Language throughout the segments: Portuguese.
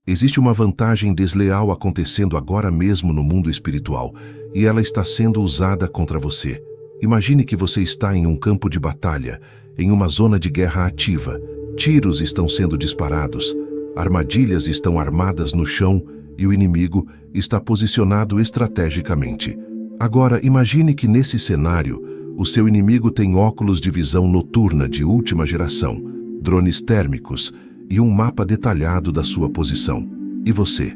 Existe uma vantagem desleal acontecendo agora mesmo no mundo espiritual, e ela está sendo usada contra você. Imagine que você está em um campo de batalha, em uma zona de guerra ativa. Tiros estão sendo disparados, armadilhas estão armadas no chão e o inimigo está posicionado estrategicamente. Agora, imagine que nesse cenário, o seu inimigo tem óculos de visão noturna de última geração, drones térmicos e um mapa detalhado da sua posição. E você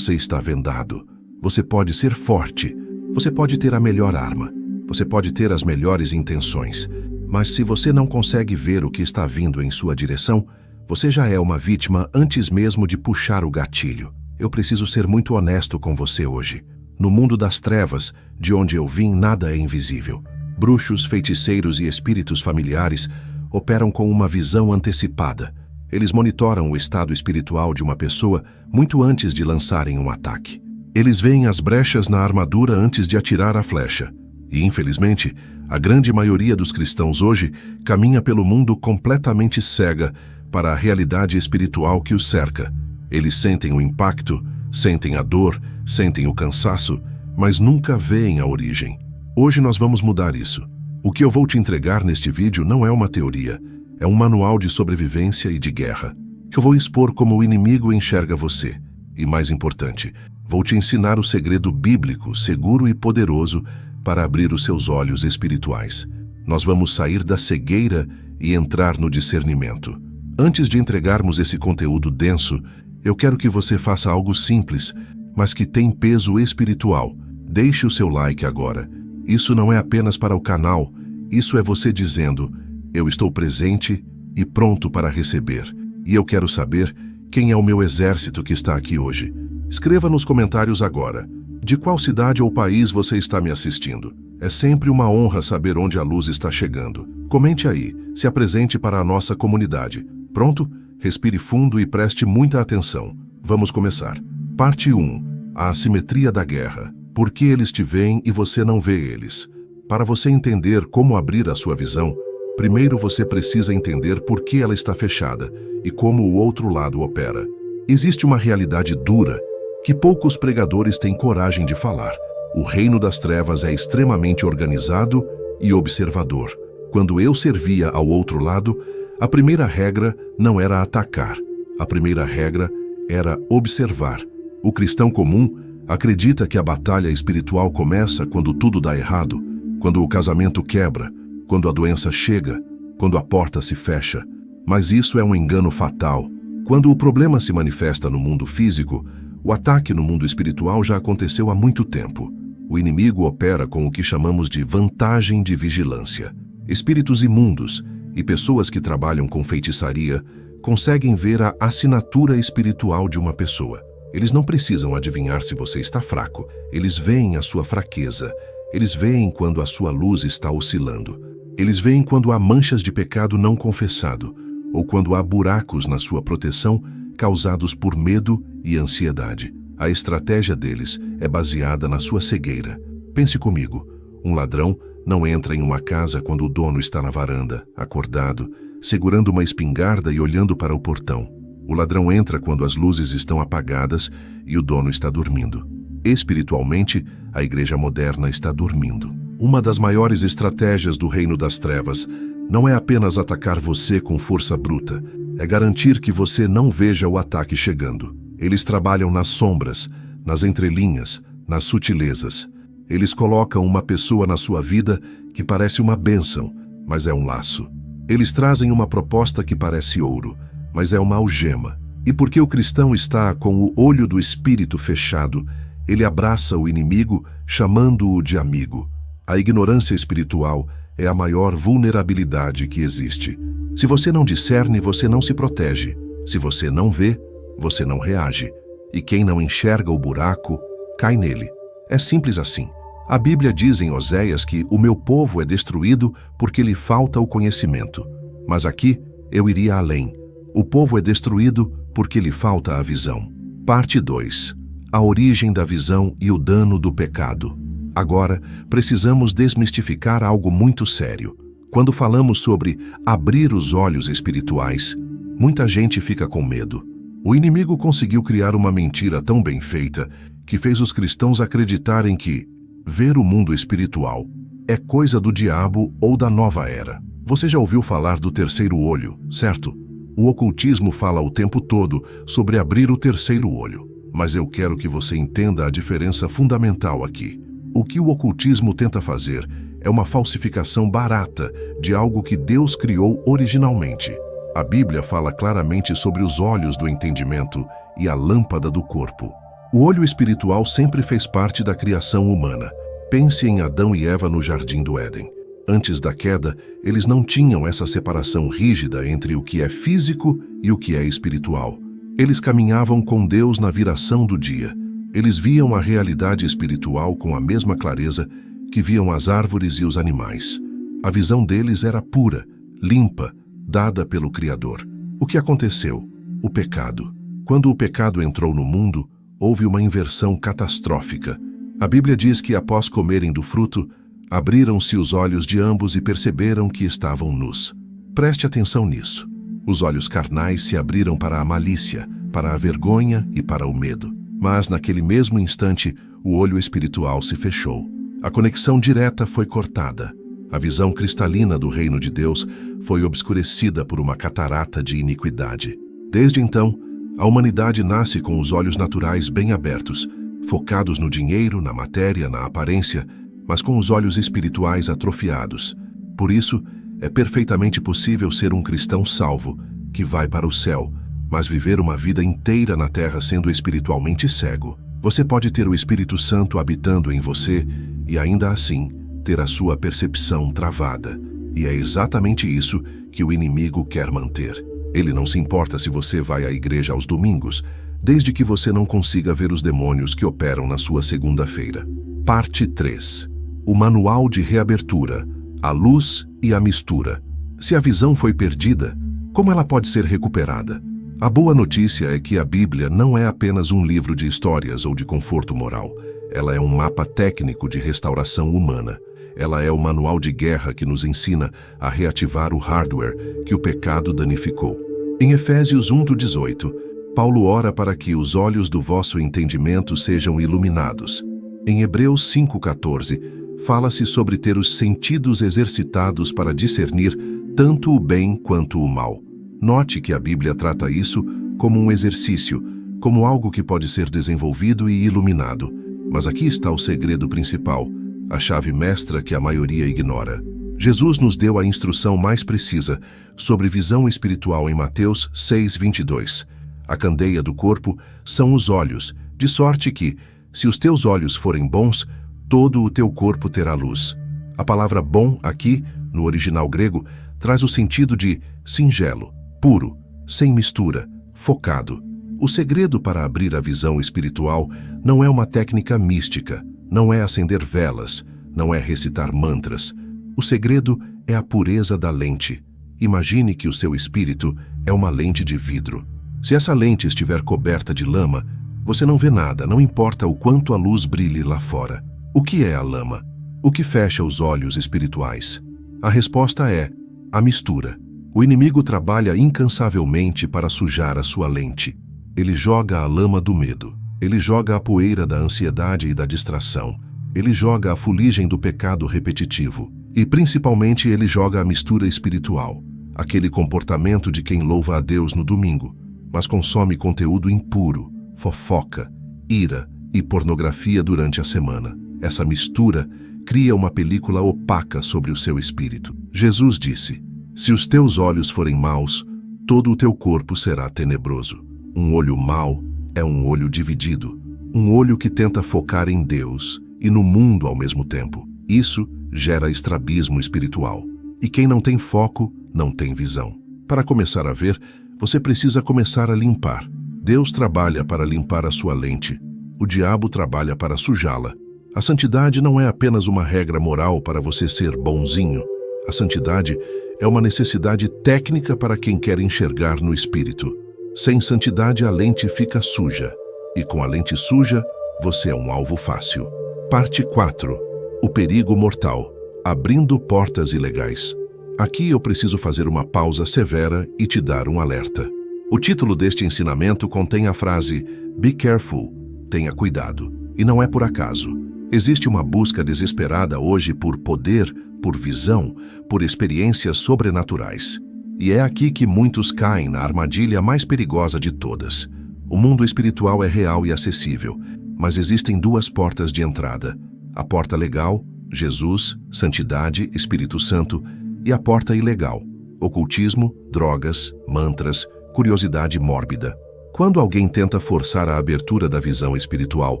está vendado. Você pode ser forte, você pode ter a melhor arma, você pode ter as melhores intenções, mas se você não consegue ver o que está vindo em sua direção, você já é uma vítima antes mesmo de puxar o gatilho. Eu preciso ser muito honesto com você hoje. No mundo das trevas, de onde eu vim, nada é invisível. Bruxos, feiticeiros e espíritos familiares operam com uma visão antecipada. Eles monitoram o estado espiritual de uma pessoa muito antes de lançarem um ataque. Eles veem as brechas na armadura antes de atirar a flecha. E, infelizmente, a grande maioria dos cristãos hoje caminha pelo mundo completamente cega para a realidade espiritual que os cerca. Eles sentem o impacto, sentem a dor, sentem o cansaço, mas nunca veem a origem. Hoje nós vamos mudar isso. O que eu vou te entregar neste vídeo não é uma teoria, é um manual de sobrevivência e de guerra. Eu vou expor como o inimigo enxerga você. E mais importante, vou te ensinar o segredo bíblico, seguro e poderoso para abrir os seus olhos espirituais. Nós vamos sair da cegueira e entrar no discernimento. Antes de entregarmos esse conteúdo denso, eu quero que você faça algo simples, mas que tem peso espiritual. Deixe o seu like agora. Isso não é apenas para o canal, isso é você dizendo: eu estou presente e pronto para receber. E eu quero saber quem é o meu exército que está aqui hoje. Escreva nos comentários agora. De qual cidade ou país você está me assistindo? É sempre uma honra saber onde a luz está chegando. Comente aí, se apresente para a nossa comunidade. Pronto? Respire fundo e preste muita atenção. Vamos começar. Parte 1. A assimetria da guerra. Por que eles te veem e você não vê eles? Para você entender como abrir a sua visão, primeiro você precisa entender por que ela está fechada e como o outro lado opera. Existe uma realidade dura que poucos pregadores têm coragem de falar. O reino das trevas é extremamente organizado e observador. Quando eu servia ao outro lado, a primeira regra não era atacar. A primeira regra era observar. O cristão comum acredita que a batalha espiritual começa quando tudo dá errado, quando o casamento quebra, quando a doença chega, quando a porta se fecha. Mas isso é um engano fatal. Quando o problema se manifesta no mundo físico, o ataque no mundo espiritual já aconteceu há muito tempo. O inimigo opera com o que chamamos de vantagem de vigilância. Espíritos imundos e pessoas que trabalham com feitiçaria conseguem ver a assinatura espiritual de uma pessoa. Eles não precisam adivinhar se você está fraco. Eles veem a sua fraqueza. Eles veem quando a sua luz está oscilando. Eles veem quando há manchas de pecado não confessado, ou quando há buracos na sua proteção causados por medo e ansiedade. A estratégia deles é baseada na sua cegueira. Pense comigo. Um ladrão não entra em uma casa quando o dono está na varanda, acordado, segurando uma espingarda e olhando para o portão. O ladrão entra quando as luzes estão apagadas e o dono está dormindo. Espiritualmente, a igreja moderna está dormindo. Uma das maiores estratégias do reino das trevas não é apenas atacar você com força bruta, é garantir que você não veja o ataque chegando. Eles trabalham nas sombras, nas entrelinhas, nas sutilezas. Eles colocam uma pessoa na sua vida que parece uma bênção, mas é um laço. Eles trazem uma proposta que parece ouro, mas é uma algema. E porque o cristão está com o olho do espírito fechado, ele abraça o inimigo, chamando-o de amigo. A ignorância espiritual é a maior vulnerabilidade que existe. Se você não discerne, você não se protege. Se você não vê, você não reage. E quem não enxerga o buraco, cai nele. É simples assim. A Bíblia diz em Oséias que o meu povo é destruído porque lhe falta o conhecimento. Mas aqui eu iria além. O povo é destruído porque lhe falta a visão. Parte 2. A origem da visão e o dano do pecado. Agora, precisamos desmistificar algo muito sério. Quando falamos sobre abrir os olhos espirituais, muita gente fica com medo. O inimigo conseguiu criar uma mentira tão bem feita que fez os cristãos acreditarem que ver o mundo espiritual é coisa do diabo ou da nova era. Você já ouviu falar do terceiro olho, certo? O ocultismo fala o tempo todo sobre abrir o terceiro olho, mas eu quero que você entenda a diferença fundamental aqui. O que o ocultismo tenta fazer é uma falsificação barata de algo que Deus criou originalmente. A Bíblia fala claramente sobre os olhos do entendimento e a lâmpada do corpo. O olho espiritual sempre fez parte da criação humana. Pense em Adão e Eva no Jardim do Éden. Antes da queda, eles não tinham essa separação rígida entre o que é físico e o que é espiritual. Eles caminhavam com Deus na viração do dia. Eles viam a realidade espiritual com a mesma clareza que viam as árvores e os animais. A visão deles era pura, limpa, dada pelo Criador. O que aconteceu? O pecado. Quando o pecado entrou no mundo, houve uma inversão catastrófica. A Bíblia diz que após comerem do fruto, abriram-se os olhos de ambos e perceberam que estavam nus. Preste atenção nisso. Os olhos carnais se abriram para a malícia, para a vergonha e para o medo. Mas naquele mesmo instante, o olho espiritual se fechou. A conexão direta foi cortada. A visão cristalina do reino de Deus foi obscurecida por uma catarata de iniquidade. Desde então, a humanidade nasce com os olhos naturais bem abertos, focados no dinheiro, na matéria, na aparência, mas com os olhos espirituais atrofiados. Por isso, é perfeitamente possível ser um cristão salvo, que vai para o céu, mas viver uma vida inteira na terra sendo espiritualmente cego. Você pode ter o Espírito Santo habitando em você e ainda assim ter a sua percepção travada. E é exatamente isso que o inimigo quer manter. Ele não se importa se você vai à igreja aos domingos, desde que você não consiga ver os demônios que operam na sua segunda-feira. Parte 3. O manual de reabertura, a luz e a mistura. Se a visão foi perdida, como ela pode ser recuperada? A boa notícia é que a Bíblia não é apenas um livro de histórias ou de conforto moral. Ela é um mapa técnico de restauração humana. Ela é o manual de guerra que nos ensina a reativar o hardware que o pecado danificou. Em Efésios 1:18, Paulo ora para que os olhos do vosso entendimento sejam iluminados. Em Hebreus 5:14, fala-se sobre ter os sentidos exercitados para discernir tanto o bem quanto o mal. Note que a Bíblia trata isso como um exercício, como algo que pode ser desenvolvido e iluminado. Mas aqui está o segredo principal, a chave mestra que a maioria ignora. Jesus nos deu a instrução mais precisa sobre visão espiritual em Mateus 6:22. A candeia do corpo são os olhos, de sorte que, se os teus olhos forem bons, todo o teu corpo terá luz. A palavra bom aqui, no original grego, traz o sentido de singelo, puro, sem mistura, focado. O segredo para abrir a visão espiritual não é uma técnica mística, não é acender velas, não é recitar mantras. O segredo é a pureza da lente. Imagine que o seu espírito é uma lente de vidro. Se essa lente estiver coberta de lama, você não vê nada, não importa o quanto a luz brilhe lá fora. O que é a lama? O que fecha os olhos espirituais? A resposta é a mistura. O inimigo trabalha incansavelmente para sujar a sua lente. Ele joga a lama do medo. Ele joga a poeira da ansiedade e da distração. Ele joga a fuligem do pecado repetitivo. E principalmente ele joga a mistura espiritual. Aquele comportamento de quem louva a Deus no domingo, mas consome conteúdo impuro, fofoca, ira e pornografia durante a semana. Essa mistura cria uma película opaca sobre o seu espírito. Jesus disse: se os teus olhos forem maus, todo o teu corpo será tenebroso. Um olho mau é um olho dividido, um olho que tenta focar em Deus e no mundo ao mesmo tempo. Isso gera estrabismo espiritual. E quem não tem foco, não tem visão. Para começar a ver, você precisa começar a limpar. Deus trabalha para limpar a sua lente. O diabo trabalha para sujá-la. A santidade não é apenas uma regra moral para você ser bonzinho. A santidade é uma necessidade técnica para quem quer enxergar no espírito. Sem santidade, a lente fica suja. E com a lente suja, você é um alvo fácil. Parte 4. O perigo mortal. Abrindo portas ilegais. Aqui eu preciso fazer uma pausa severa e te dar um alerta. O título deste ensinamento contém a frase "Be careful", tenha cuidado, e não é por acaso. Existe uma busca desesperada hoje por poder, por visão, por experiências sobrenaturais. E é aqui que muitos caem na armadilha mais perigosa de todas. O mundo espiritual é real e acessível, mas existem duas portas de entrada. A porta legal, Jesus, santidade, Espírito Santo, e a porta ilegal, ocultismo, drogas, mantras, curiosidade mórbida. Quando alguém tenta forçar a abertura da visão espiritual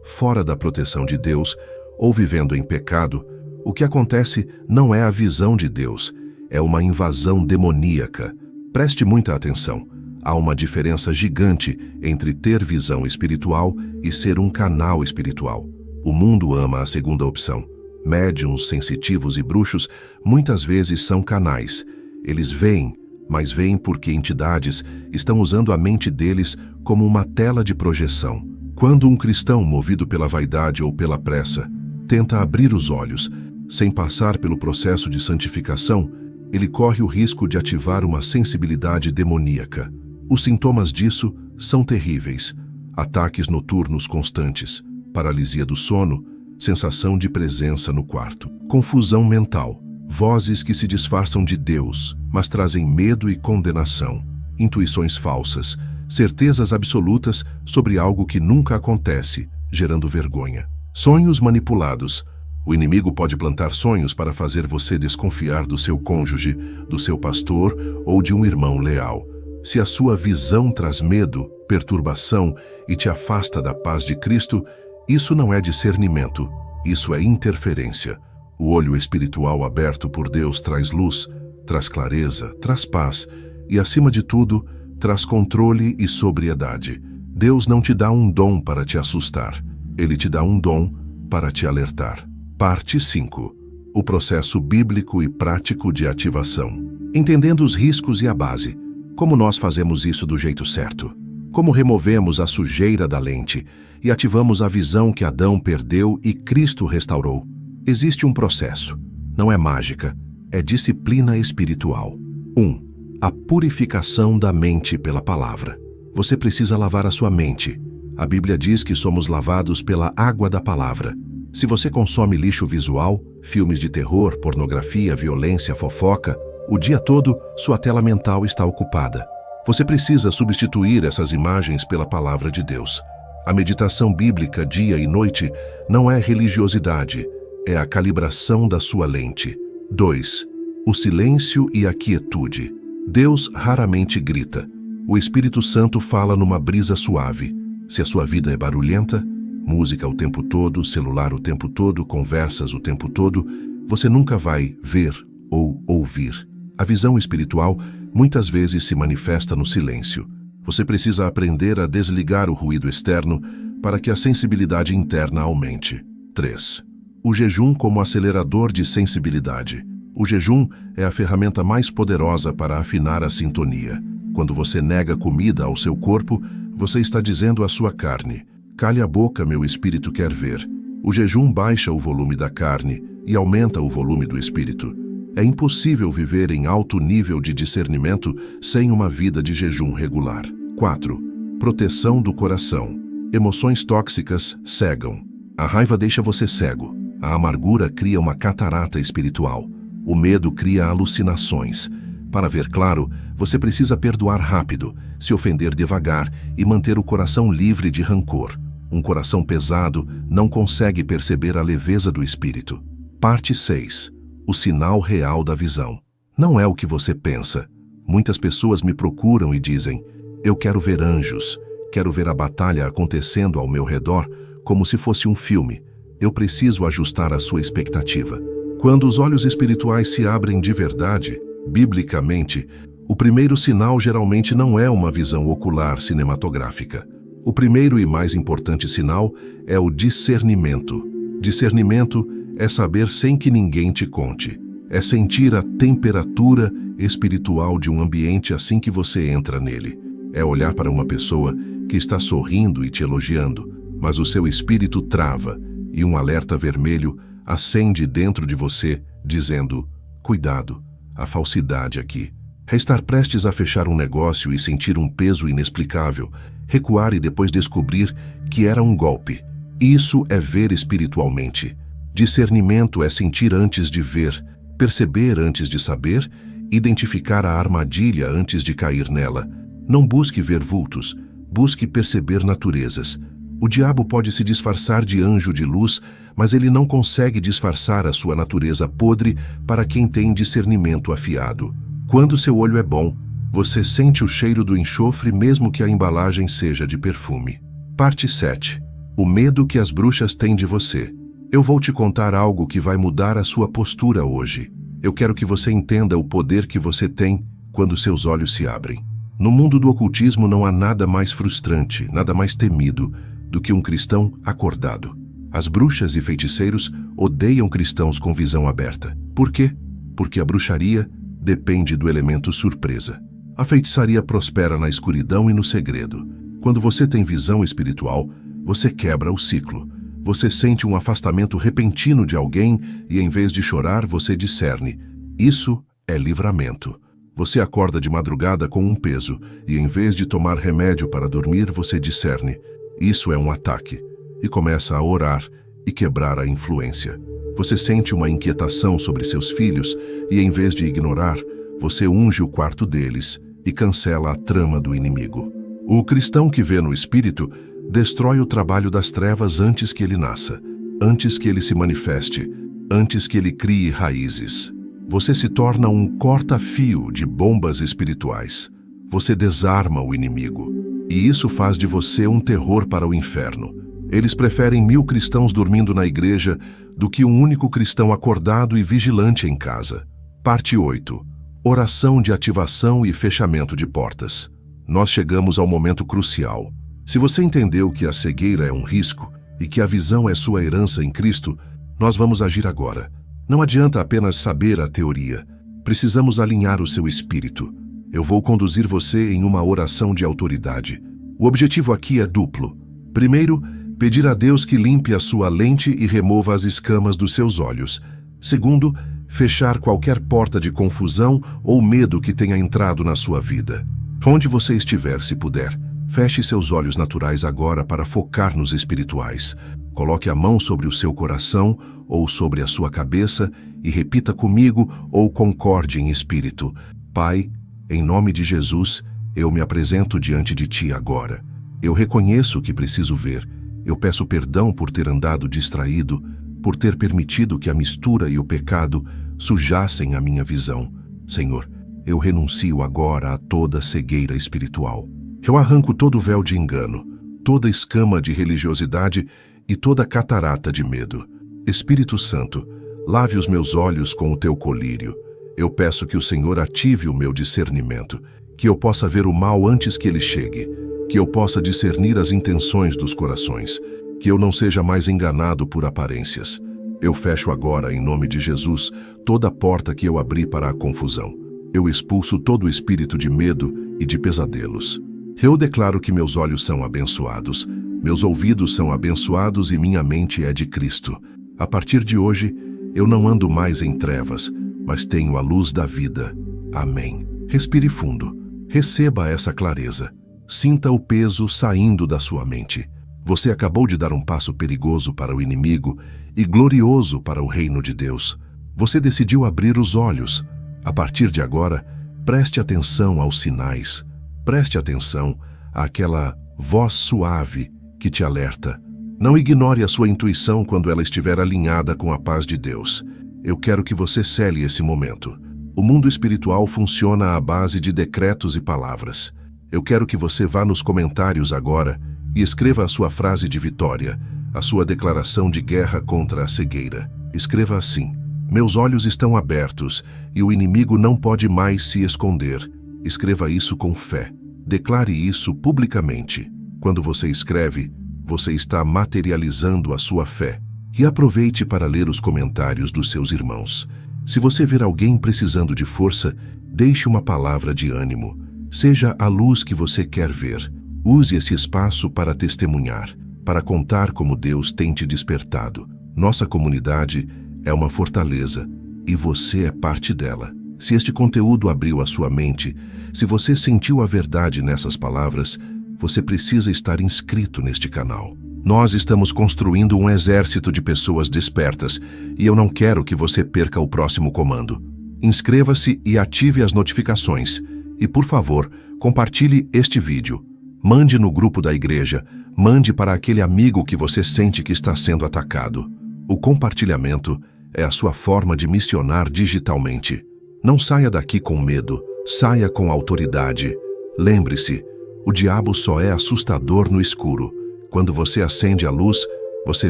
fora da proteção de Deus ou vivendo em pecado, o que acontece não é a visão de Deus, é uma invasão demoníaca. Preste muita atenção. Há uma diferença gigante entre ter visão espiritual e ser um canal espiritual. O mundo ama a segunda opção. Médiuns, sensitivos e bruxos muitas vezes são canais. Eles veem, mas veem porque entidades estão usando a mente deles como uma tela de projeção. Quando um cristão, movido pela vaidade ou pela pressa, tenta abrir os olhos, sem passar pelo processo de santificação, ele corre o risco de ativar uma sensibilidade demoníaca. Os sintomas disso são terríveis: ataques noturnos constantes, paralisia do sono, sensação de presença no quarto, confusão mental, vozes que se disfarçam de Deus, mas trazem medo e condenação, intuições falsas, certezas absolutas sobre algo que nunca acontece, gerando vergonha. Sonhos manipulados. O inimigo pode plantar sonhos para fazer você desconfiar do seu cônjuge, do seu pastor ou de um irmão leal. Se a sua visão traz medo, perturbação e te afasta da paz de Cristo, isso não é discernimento, isso é interferência. O olho espiritual aberto por Deus traz luz, traz clareza, traz paz e, acima de tudo, traz controle e sobriedade. Deus não te dá um dom para te assustar, Ele te dá um dom para te alertar. Parte 5. O processo bíblico e prático de ativação. Entendendo os riscos e a base. Como nós fazemos isso do jeito certo? Como removemos a sujeira da lente e ativamos a visão que Adão perdeu e Cristo restaurou? Existe um processo. Não é mágica, é disciplina espiritual. 1. A purificação da mente pela palavra. Você precisa lavar a sua mente. A Bíblia diz que somos lavados pela água da palavra. Se você consome lixo visual, filmes de terror, pornografia, violência, fofoca, o dia todo sua tela mental está ocupada. Você precisa substituir essas imagens pela palavra de Deus. A meditação bíblica dia e noite não é religiosidade, é a calibração da sua lente. 2. O silêncio e a quietude. Deus raramente grita. O Espírito Santo fala numa brisa suave. Se a sua vida é barulhenta, música o tempo todo, celular o tempo todo, conversas o tempo todo, você nunca vai ver ou ouvir. A visão espiritual muitas vezes se manifesta no silêncio. Você precisa aprender a desligar o ruído externo para que a sensibilidade interna aumente. 3. O jejum como acelerador de sensibilidade. O jejum é a ferramenta mais poderosa para afinar a sintonia. Quando você nega comida ao seu corpo, você está dizendo à sua carne: cale a boca, meu espírito quer ver. O jejum baixa o volume da carne e aumenta o volume do espírito. É impossível viver em alto nível de discernimento sem uma vida de jejum regular. 4. Proteção do coração. Emoções tóxicas cegam. A raiva deixa você cego. A amargura cria uma catarata espiritual. O medo cria alucinações. Para ver claro, você precisa perdoar rápido, se ofender devagar e manter o coração livre de rancor. Um coração pesado não consegue perceber a leveza do espírito. Parte 6. O sinal real da visão. Não é o que você pensa. Muitas pessoas me procuram e dizem: eu quero ver anjos, quero ver a batalha acontecendo ao meu redor como se fosse um filme. Eu preciso ajustar a sua expectativa. Quando os olhos espirituais se abrem de verdade, biblicamente, o primeiro sinal geralmente não é uma visão ocular cinematográfica. O primeiro e mais importante sinal é o discernimento. Discernimento é saber sem que ninguém te conte. É sentir a temperatura espiritual de um ambiente assim que você entra nele. É olhar para uma pessoa que está sorrindo e te elogiando, mas o seu espírito trava e um alerta vermelho acende dentro de você, dizendo: cuidado, há falsidade aqui. É estar prestes a fechar um negócio e sentir um peso inexplicável, recuar e depois descobrir que era um golpe. Isso é ver espiritualmente. Discernimento é sentir antes de ver, perceber antes de saber, identificar a armadilha antes de cair nela. Não busque ver vultos, busque perceber naturezas. O diabo pode se disfarçar de anjo de luz, mas ele não consegue disfarçar a sua natureza podre para quem tem discernimento afiado. Quando seu olho é bom, você sente o cheiro do enxofre mesmo que a embalagem seja de perfume. Parte 7. O medo que as bruxas têm de você. Eu vou te contar algo que vai mudar a sua postura hoje. Eu quero que você entenda o poder que você tem quando seus olhos se abrem. No mundo do ocultismo não há nada mais frustrante, nada mais temido do que um cristão acordado. As bruxas e feiticeiros odeiam cristãos com visão aberta. Por quê? Porque a bruxaria depende do elemento surpresa. A feitiçaria prospera na escuridão e no segredo. Quando você tem visão espiritual, você quebra o ciclo. Você sente um afastamento repentino de alguém e, em vez de chorar, você discerne. Isso é livramento. Você acorda de madrugada com um peso e, em vez de tomar remédio para dormir, você discerne. Isso é um ataque. E começa a orar e quebrar a influência. Você sente uma inquietação sobre seus filhos e, em vez de ignorar, você unge o quarto deles e cancela a trama do inimigo. O cristão que vê no espírito destrói o trabalho das trevas antes que ele nasça, antes que ele se manifeste, antes que ele crie raízes. Você se torna um corta-fio de bombas espirituais. Você desarma o inimigo. E isso faz de você um terror para o inferno. Eles preferem 1000 cristãos dormindo na igreja do que um único cristão acordado e vigilante em casa. Parte 8. Oração de ativação e fechamento de portas. Nós chegamos ao momento crucial. Se você entendeu que a cegueira é um risco e que a visão é sua herança em Cristo, nós vamos agir agora. Não adianta apenas saber a teoria. Precisamos alinhar o seu espírito. Eu vou conduzir você em uma oração de autoridade. O objetivo aqui é duplo. Primeiro, pedir a Deus que limpe a sua lente e remova as escamas dos seus olhos. Segundo, fechar qualquer porta de confusão ou medo que tenha entrado na sua vida. Onde você estiver, se puder, feche seus olhos naturais agora para focar nos espirituais. Coloque a mão sobre o seu coração ou sobre a sua cabeça e repita comigo ou concorde em espírito. Pai, em nome de Jesus, eu me apresento diante de Ti agora. Eu reconheço que preciso ver. Eu peço perdão por ter andado distraído, por ter permitido que a mistura e o pecado sujassem a minha visão. Senhor, eu renuncio agora a toda cegueira espiritual. Eu arranco todo véu de engano, toda escama de religiosidade e toda catarata de medo. Espírito Santo, lave os meus olhos com o Teu colírio. Eu peço que o Senhor ative o meu discernimento, que eu possa ver o mal antes que ele chegue, que eu possa discernir as intenções dos corações, que eu não seja mais enganado por aparências. Eu fecho agora, em nome de Jesus, toda porta que eu abri para a confusão. Eu expulso todo o espírito de medo e de pesadelos. Eu declaro que meus olhos são abençoados, meus ouvidos são abençoados e minha mente é de Cristo. A partir de hoje, eu não ando mais em trevas, mas tenho a luz da vida. Amém. Respire fundo. Receba essa clareza. Sinta o peso saindo da sua mente. Você acabou de dar um passo perigoso para o inimigo e glorioso para o reino de Deus. Você decidiu abrir os olhos. A partir de agora, preste atenção aos sinais. Preste atenção àquela voz suave que te alerta. Não ignore a sua intuição quando ela estiver alinhada com a paz de Deus. Eu quero que você cele esse momento. O mundo espiritual funciona à base de decretos e palavras. Eu quero que você vá nos comentários agora e escreva a sua frase de vitória, a sua declaração de guerra contra a cegueira. Escreva assim: meus olhos estão abertos e o inimigo não pode mais se esconder. Escreva isso com fé. Declare isso publicamente. Quando você escreve, você está materializando a sua fé. E aproveite para ler os comentários dos seus irmãos. Se você ver alguém precisando de força, deixe uma palavra de ânimo. Seja a luz que você quer ver. Use esse espaço para testemunhar, para contar como Deus tem te despertado. Nossa comunidade é uma fortaleza e você é parte dela. Se este conteúdo abriu a sua mente, se você sentiu a verdade nessas palavras, você precisa estar inscrito neste canal. Nós estamos construindo um exército de pessoas despertas e eu não quero que você perca o próximo comando. Inscreva-se e ative as notificações. E, por favor, compartilhe este vídeo. Mande no grupo da igreja, mande para aquele amigo que você sente que está sendo atacado. O compartilhamento é a sua forma de missionar digitalmente. Não saia daqui com medo, saia com autoridade. Lembre-se, o diabo só é assustador no escuro. Quando você acende a luz, você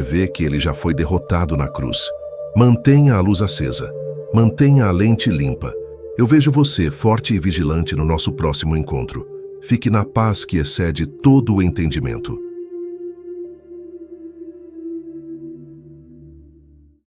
vê que ele já foi derrotado na cruz. Mantenha a luz acesa. Mantenha a lente limpa. Eu vejo você forte e vigilante no nosso próximo encontro. Fique na paz que excede todo o entendimento.